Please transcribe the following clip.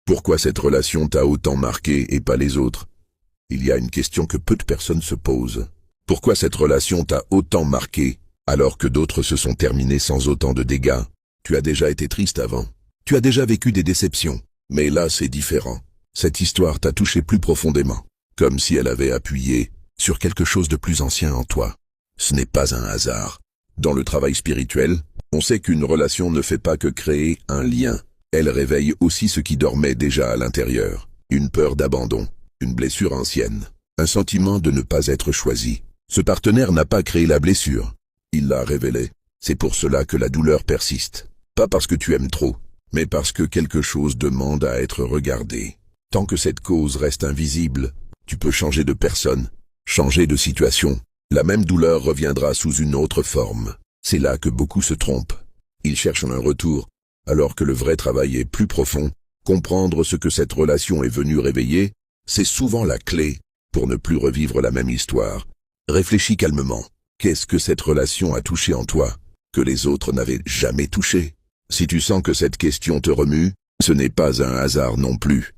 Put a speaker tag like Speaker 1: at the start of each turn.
Speaker 1: Pourquoi cette relation t'a autant marqué et pas les autres? Il y a une question que peu de personnes se posent. Pourquoi cette relation t'a autant marqué, alors que d'autres se sont terminées sans autant de dégâts? Tu as déjà été triste avant. Tu as déjà vécu des déceptions. Mais là, c'est différent. Cette histoire t'a touché plus profondément, comme si elle avait appuyé sur quelque chose de plus ancien en toi. Ce n'est pas un hasard. Dans le travail spirituel, on sait qu'une relation ne fait pas que créer un lien. Elle réveille aussi ce qui dormait déjà à l'intérieur. Une peur d'abandon, une blessure ancienne, un sentiment de ne pas être choisi. Ce partenaire n'a pas créé la blessure. Il l'a révélée. C'est pour cela que la douleur persiste. Pas parce que tu aimes trop, mais parce que quelque chose demande à être regardé. Tant que cette cause reste invisible, tu peux changer de personne, changer de situation. La même douleur reviendra sous une autre forme. C'est là que beaucoup se trompent. Ils cherchent un retour, alors que le vrai travail est plus profond. Comprendre ce que cette relation est venue réveiller, c'est souvent la clé pour ne plus revivre la même histoire. Réfléchis calmement. Qu'est-ce que cette relation a touché en toi, que les autres n'avaient jamais touché? Si tu sens que cette question te remue, ce n'est pas un hasard non plus.